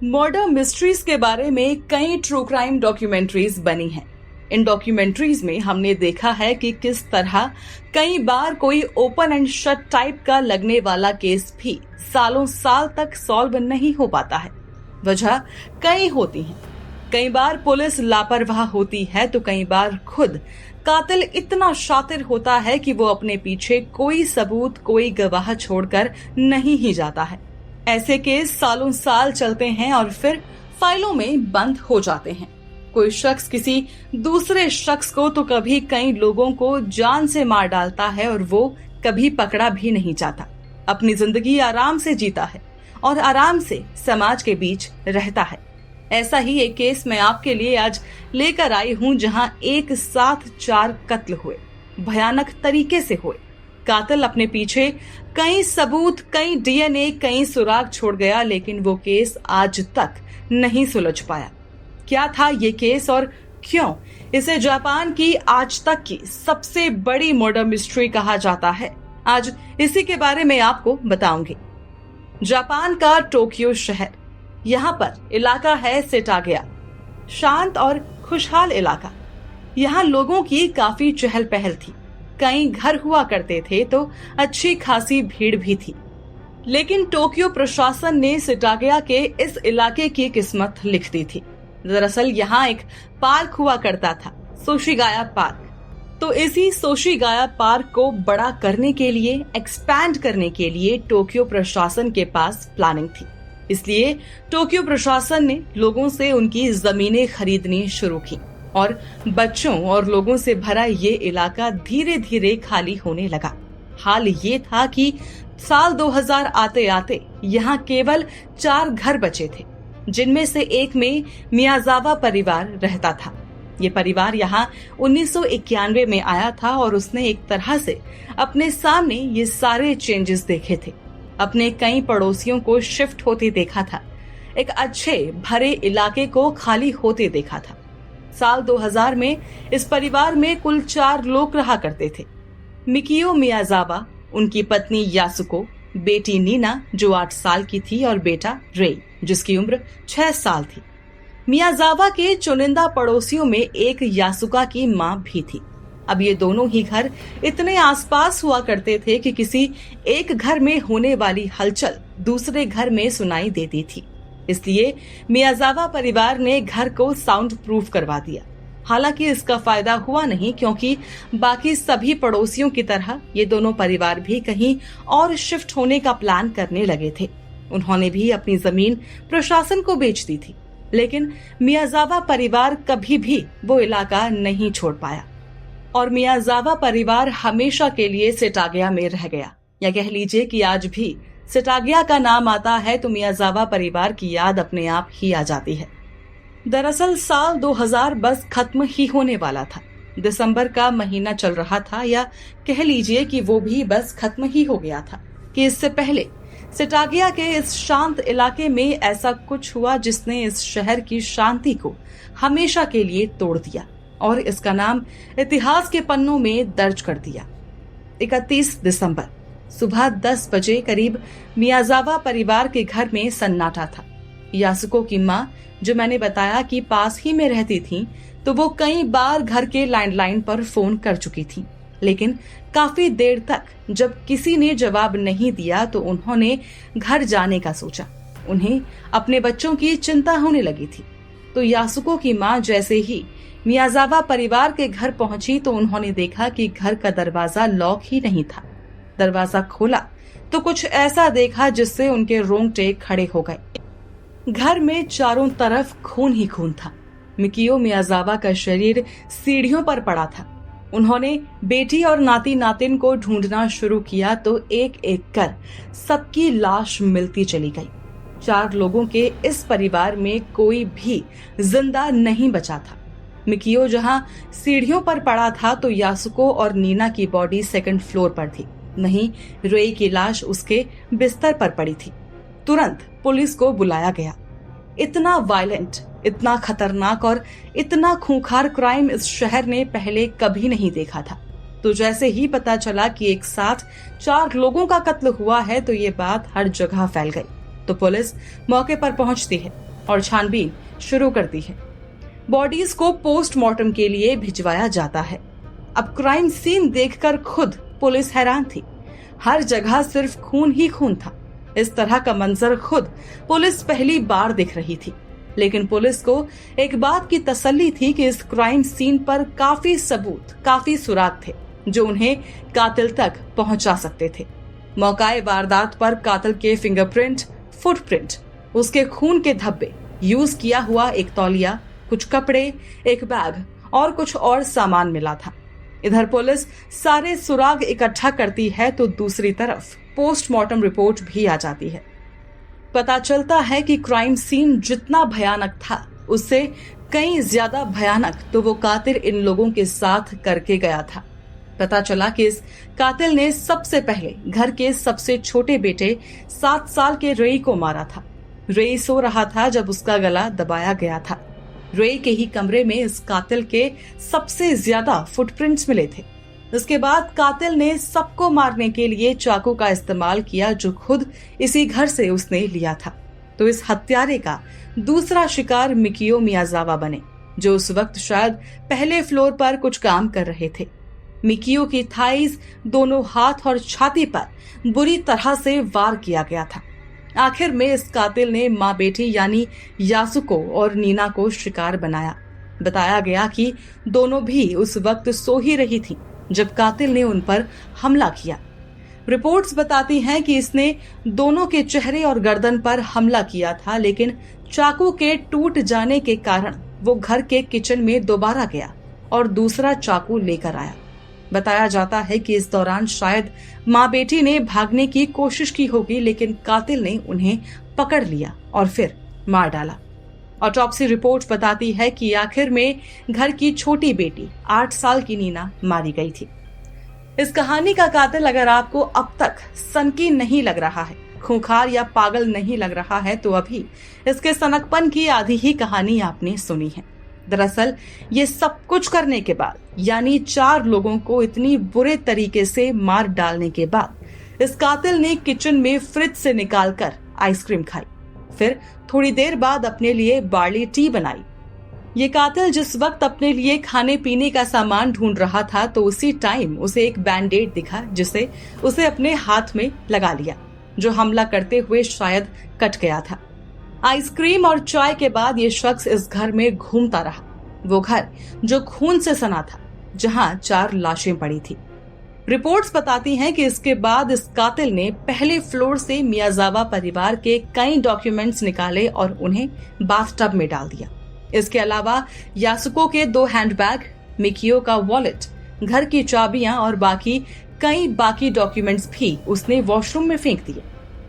Murder mysteries के बारे में कई ट्रू क्राइम डॉक्यूमेंट्रीज बनी हैं। इन डॉक्यूमेंट्रीज में हमने देखा है कि किस तरह कई बार कोई ओपन एंड शट टाइप का लगने वाला केस भी सालों साल तक सॉल्व नहीं हो पाता है। वजह कई होती हैं। कई बार पुलिस लापरवाह होती है तो कई बार खुद कातिल इतना शातिर होता है कि वो अपने पीछे कोई सबूत, कोई गवाह छोड़कर नहीं ही जाता है। ऐसे केस सालों साल चलते हैं और फिर फाइलों में बंद हो जाते हैं। कोई शख्स किसी दूसरे शख्स को तो कभी कई लोगों को जान से मार डालता है और वो कभी पकड़ा भी नहीं जाता। अपनी जिंदगी आराम से जीता है और आराम से समाज के बीच रहता है। ऐसा ही एक केस मैं आपके लिए आज लेकर आई हूँ, जहाँ एक साथ 4 कत्ल हुए, भयानक तरीके से हुए। कातिल अपने पीछे कई सबूत, कई डीएनए, कई सुराग छोड़ गया, लेकिन वो केस आज तक नहीं सुलझ पाया। क्या था ये केस और क्यों इसे जापान की आज तक की सबसे बड़ी मर्डर मिस्ट्री कहा जाता है, आज इसी के बारे में आपको बताऊंगी। जापान का टोक्यो शहर, यहाँ पर इलाका है सेटागया, शांत और खुशहाल इलाका। यहाँ लोगों की काफी चहल पहल थी। कई घर हुआ करते थे तो अच्छी खासी भीड़ भी थी। लेकिन टोक्यो प्रशासन ने सेटागया के इस इलाके की किस्मत लिख दी थी। दरअसल यहाँ एक पार्क हुआ करता था, सोशिगाया पार्क। तो इसी सोशिगाया पार्क को बड़ा करने के लिए, एक्सपैंड करने के लिए टोक्यो प्रशासन के पास प्लानिंग थी। इसलिए टोक्यो प्रशासन ने लोगों से उनकी जमीनें खरीदनी शुरू की और बच्चों और लोगों से भरा ये इलाका धीरे धीरे खाली होने लगा। हाल ये था कि साल 2000 आते आते यहाँ केवल 4 घर बचे थे, जिनमें से एक में मियाजावा परिवार रहता था। ये परिवार यहाँ 1991 में आया था और उसने एक तरह से अपने सामने ये सारे चेंजेस देखे थे। अपने कई पड़ोसियों को शिफ्ट होते देखा था, एक अच्छे भरे इलाके को खाली होते देखा था। साल 2000 में इस परिवार में कुल 4 लोग रहा करते थे। मिकियो मियाजावा, उनकी पत्नी यासुको, बेटी नीना जो 8 साल की थी और बेटा रेई जिसकी उम्र 6 साल थी। मियाजावा के चुनिंदा पड़ोसियों में एक यासुका की माँ भी थी। अब ये दोनों ही घर इतने आसपास हुआ करते थे कि किसी एक घर में होने वाली हलचल दूसरे घर में सुनाई देती थी। इसलिए मियाजावा परिवार ने घर को साउंड प्रूफ करवा दिया। हालांकि इसका फायदा हुआ नहीं, क्योंकि बाकी सभी पड़ोसियों की तरह ये दोनों परिवार भी कहीं और शिफ्ट होने का प्लान करने लगे थे। उन्होंने भी अपनी जमीन प्रशासन को बेच दी थी, लेकिन मियाजावा परिवार कभी भी वो इलाका नहीं छोड़ पाया और मियाजावा परिवार हमेशा के लिए सेटागया में रह गया। या कह लीजिए कि आज भी सेटागया का नाम आता है तो मियाजावा परिवार की याद अपने आप ही आ जाती है। दरअसल साल 2000 बस खत्म ही होने वाला था। दिसंबर का महीना चल रहा था, या कह लीजिए कि वो भी बस खत्म ही हो गया था कि इससे पहले सेटागया के इस शांत इलाके में ऐसा कुछ हुआ जिसने इस शहर की शांति को हमेशा के लिए तोड़ दिया और इसका नाम इतिहास के पन्नों में दर्ज कर दिया। 31 दिसंबर सुबह 10 बजे करीब मियाजावा परिवार के घर में सन्नाटा था। यासुको की माँ, जो मैंने बताया कि पास ही में रहती थी, तो वो कई बार घर के लैंडलाइन पर फोन कर चुकी थी, लेकिन काफी देर तक जब किसी ने जवाब नहीं दिया तो उन्होंने घर जाने का सोचा। उन्हें अपने बच्चों की चिंता होने लगी थी। तो यासुको की माँ जैसे ही मियाजावा परिवार के घर पहुंची तो उन्होंने देखा कि घर का दरवाजा लॉक ही नहीं था। दरवाजा खोला तो कुछ ऐसा देखा जिससे उनके रोंगटे खड़े हो गए। घर में चारों तरफ खून ही खून था। मिकियो मियाजावा का शरीर सीढ़ियों पर पड़ा था। उन्होंने बेटी और नाती नातिन को ढूंढना शुरू किया तो एक एक कर सबकी लाश मिलती चली गई। 4 लोगों के इस परिवार में कोई भी जिंदा नहीं बचा था। मिकियो जहां सीढ़ियों पर पड़ा था तो यासुको और नीना की बॉडी 2nd फ्लोर पर थी। नहीं, रेई की लाश उसके बिस्तर पर पड़ी थी। तुरंत पुलिस को बुलाया गया। इतना वायलेंट, इतना खतरनाक और इतना खूंखार क्राइम इस शहर ने पहले कभी नहीं देखा था। तो जैसे ही पता चला कि एक साथ 4 लोगों का कत्ल हुआ है तो ये बात हर जगह फैल गई। तो पुलिस मौके पर पहुंचती है और छानबीन शुरू करती है। बॉडीज को पोस्टमार्टम के लिए भिजवाया जाता है। अब क्राइम सीन देखकर खुद पुलिस हैरान थी। हर जगह सिर्फ खून ही खून था। इस तरह का मंजर खुद पुलिस पहली बार देख रही थी। लेकिन पुलिस को एक बात की तसल्ली थी कि इस क्राइम सीन पर काफी सबूत, काफी सुराग थे जो उन्हें कातिल तक पहुंचा सकते थे। मौकाए वारदात पर कातिल के फिंगरप्रिंट, फुटप्रिंट, उसके खून के धब्बे, यूज किया हुआ एक तौलिया, कुछ कपड़े, एक बैग और कुछ और सामान मिला था। इधर पुलिस सारे सुराग इकट्ठा करती है तो दूसरी तरफ पोस्टमार्टम रिपोर्ट भी आ जाती है। पता चलता है कि क्राइम सीन जितना भयानक था उससे कहीं ज्यादा भयानक तो वो कातिल इन लोगों के साथ करके गया था। पता चला कि इस कातिल ने सबसे पहले घर के सबसे छोटे बेटे 7 साल के रेई को मारा था। रेई सो रहा था जब उसका गला दबाया गया था। रेई के ही कमरे में इस कातिल के सबसे ज्यादा फुटप्रिंट्स मिले थे। इसके बाद कातिल ने सबको मारने के लिए चाकू का इस्तेमाल किया जो खुद इसी घर से उसने लिया था। तो इस हत्यारे का दूसरा शिकार मिकियो मियाजावा बने, जो उस वक्त शायद पहले फ्लोर पर कुछ काम कर रहे थे। मिकियो की थाइज, दोनों हाथ और छाती पर बुरी तरह से वार किया गया था। आखिर में इस कातिल ने माँ बेटी यानी यासुको और नीना को शिकार बनाया। बताया गया कि दोनों भी उस वक्त सो ही रही थीं जब कातिल ने उन पर हमला किया। रिपोर्ट्स बताती हैं कि इसने दोनों के चेहरे और गर्दन पर हमला किया था, लेकिन चाकू के टूट जाने के कारण वो घर के किचन में दोबारा गया और दूसरा चाकू लेकर आया। बताया जाता है कि इस दौरान शायद माँ बेटी ने भागने की कोशिश की होगी, लेकिन कातिल ने उन्हें पकड़ लिया और फिर मार डाला। ऑटोप्सी रिपोर्ट बताती है कि आखिर में घर की छोटी बेटी 8 साल की नीना मारी गई थी। इस कहानी का कातिल अगर आपको अब तक सनकी नहीं लग रहा है, खूंखार या पागल नहीं लग रहा है, तो अभी इसके सनकपन की आधी ही कहानी आपने सुनी है। दरअसल ये सब कुछ करने के बाद, यानी 4 लोगों को इतनी बुरे तरीके से मार डालने के बाद इस कातिल ने किचन में फ्रिज से निकालकर आइसक्रीम खाई, फिर थोड़ी देर बाद अपने लिए बार्ली टी बनाई। ये कातिल जिस वक्त अपने लिए खाने पीने का सामान ढूंढ रहा था तो उसी टाइम उसे एक बैंडेड दिखा जिसे उसे अपने हाथ में लगा लिया, जो हमला करते हुए शायद कट गया था। आइसक्रीम और चाय के बाद ये शख्स इस घर में घूमता रहा, वो घर जो खून से सना था, जहां 4 लाशें पड़ी थी। रिपोर्ट्स बताती हैं कि इसके बाद इस कातिल ने पहले फ्लोर से मियाजावा परिवार के कई डॉक्यूमेंट्स निकाले और उन्हें बाथटब में डाल दिया। इसके अलावा यासुको के 2 हैंडबैग, मिकियो का वॉलेट, घर की चाबियां और कई बाकी डॉक्यूमेंट्स भी उसने वॉशरूम में फेंक दिए।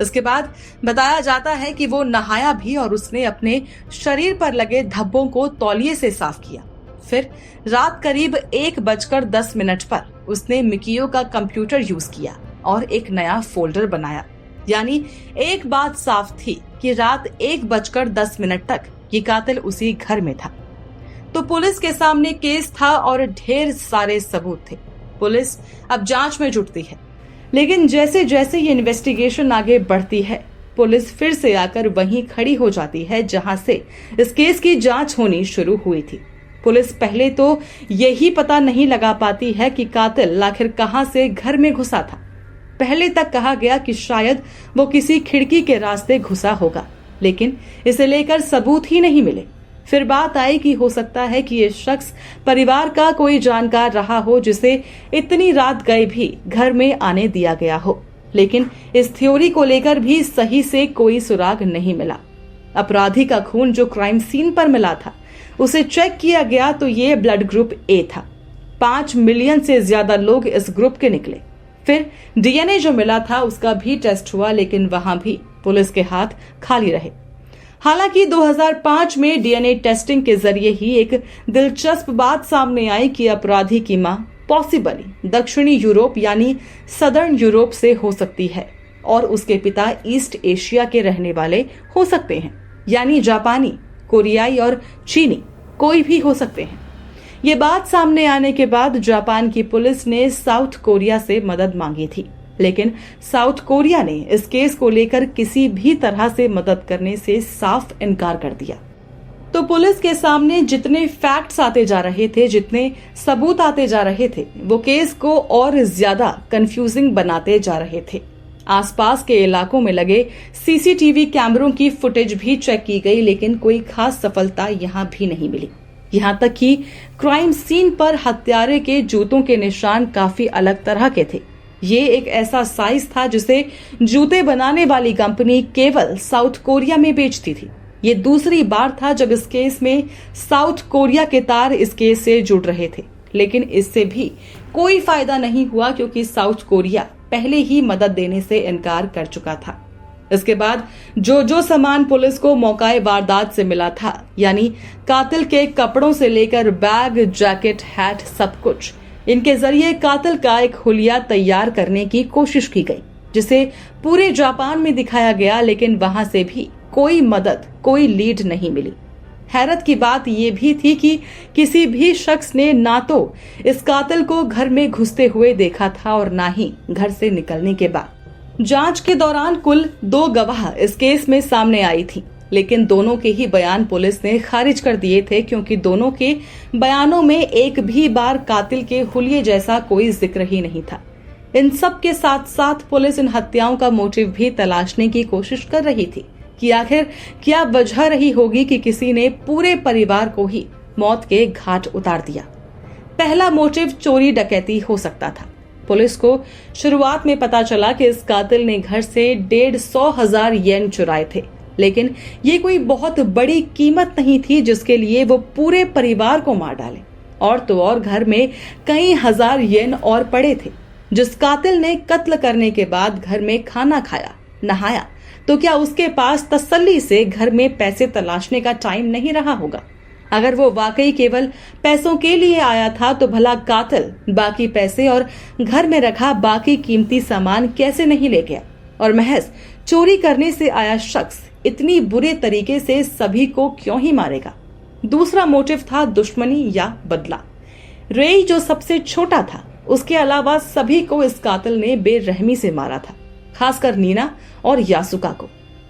इसके बाद बताया जाता है कि वो नहाया भी और उसने अपने शरीर पर लगे धब्बों को तौलिए से साफ किया। फिर रात करीब 1:10 पर उसने मिकियो का कंप्यूटर यूज किया और एक नया फोल्डर बनाया। यानी एक बात साफ थी कि रात 1:10 तक ये कातिल उसी घर में था। तो पुलिस के सामने केस था और ढेर सारे सबूत थे। पुलिस अब जांच में जुटती है, लेकिन जैसे जैसे ये इन्वेस्टिगेशन आगे बढ़ती है, पुलिस फिर से आकर वहीं खड़ी हो जाती है जहां से इस केस की जांच होनी शुरू हुई थी। पुलिस पहले तो यही पता नहीं लगा पाती है कि कातिल आखिर कहां से घर में घुसा था। पहले तक कहा गया कि शायद वो किसी खिड़की के रास्ते घुसा होगा, लेकिन इसे लेकर सबूत ही नहीं मिले। फिर बात आई कि हो सकता है कि ये शख्स परिवार का कोई जानकार रहा हो जिसे इतनी रात गए भी घर में आने दिया गया हो, लेकिन इस थ्योरी को लेकर भी सही से कोई सुराग नहीं मिला। अपराधी का खून जो क्राइम सीन पर मिला था उसे चेक किया गया तो ये ब्लड ग्रुप ए था। 5 मिलियन से ज्यादा लोग इस ग्रुप के निकले। फिर डीएनए जो मिला था उसका भी टेस्ट हुआ, लेकिन वहां भी पुलिस के हाथ खाली रहे। हालांकि 2005 में डीएनए टेस्टिंग के जरिए ही एक दिलचस्प बात सामने आई कि अपराधी की मां पॉसिबली दक्षिणी यूरोप यानी सदर्न यूरोप से हो सकती है और उसके पिता ईस्ट एशिया के रहने वाले हो सकते हैं, यानी जापानी, कोरियाई और चीनी कोई भी हो सकते हैं। ये बात सामने आने के बाद जापान की पुलिस ने साउथ कोरिया से मदद मांगी थी। लेकिन साउथ कोरिया ने इस केस को लेकर किसी भी तरह से मदद करने से साफ इनकार कर दिया। तो पुलिस के सामने जितने फैक्ट्स आते जा रहे थे, जितने सबूत आते जा रहे थे, वो केस को और ज्यादा कंफ्यूजिंग बनाते जा रहे थे। आसपास के इलाकों में लगे सीसीटीवी कैमरों की फुटेज भी चेक की गई, लेकिन कोई खास सफलता यहाँ भी नहीं मिली। यहाँ तक कि क्राइम सीन पर हत्यारे के जूतों के निशान काफी अलग तरह के थे। ये एक ऐसा साइज था जिसे जूते बनाने वाली कंपनी केवल साउथ कोरिया में बेचती थी। ये दूसरी बार था जब इस केस में साउथ कोरिया के तार इस केस से जुड़ रहे थे, लेकिन इससे भी कोई फायदा नहीं हुआ क्योंकि साउथ कोरिया पहले ही मदद देने से इनकार कर चुका था। इसके बाद जो सामान पुलिस को मौकाए वारदात से मिला था, यानी कातिल के कपड़ों से लेकर बैग, जैकेट, हैट, सब कुछ, इनके जरिए कातिल का एक हुलिया तैयार करने की कोशिश की गई, जिसे पूरे जापान में दिखाया गया, लेकिन वहां से भी कोई मदद, कोई लीड नहीं मिली। हैरत की बात यह भी थी कि किसी भी शख्स ने ना तो इस कातिल को घर में घुसते हुए देखा था और ना ही घर से निकलने के बाद। जांच के दौरान कुल 2 गवाह इस केस में सामने आई थी, लेकिन दोनों के ही बयान पुलिस ने खारिज कर दिए थे क्योंकि दोनों के बयानों में एक भी बार कातिल के हुलिये जैसा कोई जिक्र ही नहीं था। इन सब के साथ साथ पुलिस इन हत्याओं का मोटिव भी तलाशने की कोशिश कर रही थी कि आखिर क्या वजह रही होगी कि किसी ने पूरे परिवार को ही मौत के घाट उतार दिया। पहला मोटिव चोरी डकैती हो सकता था। पुलिस को शुरुआत में पता चला कि इस कातिल ने घर से 150,000 येन चुराए थे, लेकिन ये कोई बहुत बड़ी कीमत नहीं थी जिसके लिए वो पूरे परिवार को मार डाले। और तो और घर में कई हजार येन और पड़े थे। जिस कातिल ने कत्ल करने के बाद घर में खाना खाया, नहाया, तो क्या उसके पास तसल्ली से घर में पैसे तलाशने का टाइम नहीं रहा होगा? अगर वो वाकई केवल पैसों के लिए आया था तो भला कातिल बाकी पैसे और घर में रखा बाकी कीमती सामान कैसे नहीं ले गया? और महज चोरी करने से आया शख्स इतनी बुरे तरीके से सभी को क्यों ही मारेगा? दूसरा मोटिव था दुश्मनी या बदला। रेई जो सबसे छोटा था, उसके अलावा सभी को इस कातिल ने बेरहमी से मारा था, खासकर नीना और यासुका को।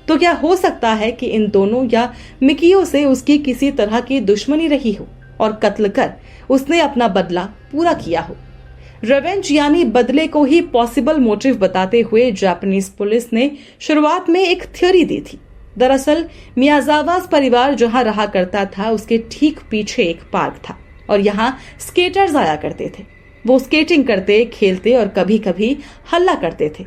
तो क्या हो सकता है कि इन दोनों या मिकियो से उसकी किसी तरह की दुश्मनी रही हो और कत्ल कर उसने अपना बदला पूरा किया हो? रिवेंज यानी बदले को ही पॉसिबल मोटिव बताते हुए जापानीज पुलिस ने शुरुआत में एक थ्योरी दी थी। दरअसल मियाजावा परिवार जहां रहा करता था उसके ठीक पीछे एक पार्क था और यहाँ स्केटर्स आया करते थे। वो स्केटिंग करते, खेलते और कभी कभी हल्ला करते थे।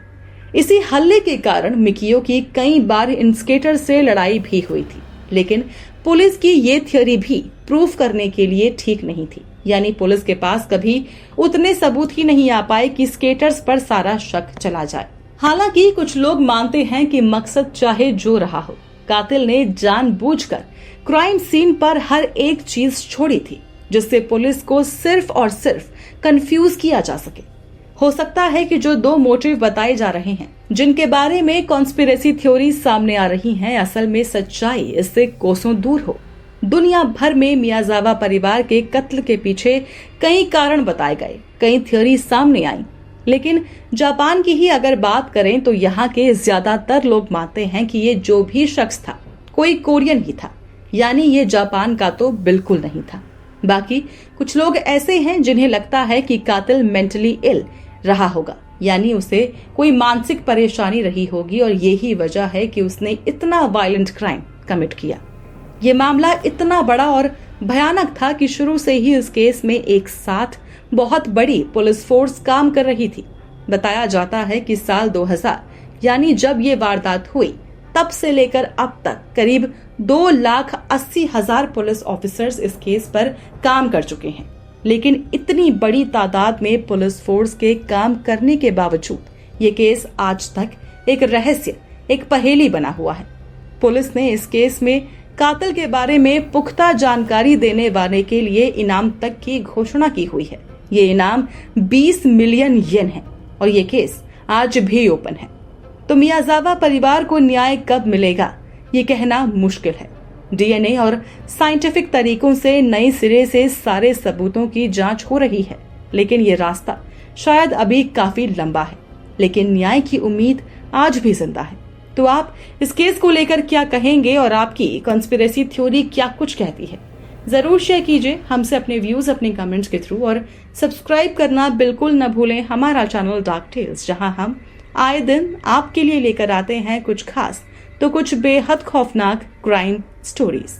इसी हल्ले के कारण मिकियो की कई बार इन स्केटर से लड़ाई भी हुई थी, लेकिन पुलिस की ये थ्योरी भी प्रूफ करने के लिए ठीक नहीं थी। यानी पुलिस के पास कभी उतने सबूत ही नहीं आ पाए कि स्केटर्स पर सारा शक चला जाए। हालांकि कुछ लोग मानते हैं कि मकसद चाहे जो रहा हो, कातिल ने जानबूझकर क्राइम सीन पर हर एक चीज छोड़ी थी जिससे पुलिस को सिर्फ और सिर्फ कंफ्यूज किया जा सके। हो सकता है कि जो 2 मोटिव बताए जा रहे हैं, जिनके बारे में कॉन्स्पिरेसी थ्योरी सामने आ रही हैं, असल में सच्चाई इससे कोसों दूर हो। दुनिया भर में मियाजावा परिवार के कत्ल के पीछे कई कारण बताए गए, कई थ्योरी सामने आई, लेकिन जापान की ही अगर बात करें तो यहाँ के ज्यादातर लोग मानते हैं कि ये जो भी शख्स था कोई कोरियन ही था, यानी ये जापान का तो बिल्कुल नहीं था। बाकी कुछ लोग ऐसे हैं जिन्हें लगता है कि कातिल मेंटली इल रहा होगा, यानी उसे कोई मानसिक परेशानी रही होगी और यही वजह है कि उसने इतना वायलेंट क्राइम कमिट किया। ये मामला इतना बड़ा और भयानक था कि शुरू से ही इस केस में एक साथ बहुत बड़ी पुलिस फोर्स काम कर रही थी। बताया जाता है कि साल 2000 यानी जब ये वारदात हुई तब से लेकर अब तक करीब 2,80,000 पुलिस ऑफिसर्स इस केस पर काम कर चुके हैं। लेकिन इतनी बड़ी तादाद में पुलिस फोर्स के काम करने के बावजूद ये केस आज तक एक रहस्य, एक पहेली बना हुआ है। पुलिस ने इस केस में कातिल के बारे में पुख्ता जानकारी देने वाले के लिए इनाम तक की घोषणा की हुई है। ये इनाम 20 मिलियन येन है और ये केस आज भी ओपन है। तो मियाजावा परिवार को न्याय कब मिलेगा ये कहना मुश्किल है। डीएनए और साइंटिफिक तरीकों से नए सिरे से सारे सबूतों की जांच हो रही है, लेकिन ये रास्ता शायद अभी काफी लंबा है। लेकिन न्याय की उम्मीद आज भी जिंदा है। तो आप इस केस को लेकर क्या कहेंगे और आपकी कॉन्स्पिरेसी थ्योरी क्या कुछ कहती है? जरूर शेयर कीजिए हमसे अपने व्यूज अपने कमेंट्स के थ्रू, और सब्सक्राइब करना बिल्कुल न भूलें हमारा चैनल डार्क टेल्स, जहां हम आए दिन आपके लिए लेकर आते हैं कुछ खास तो कुछ बेहद खौफनाक क्राइम स्टोरीज।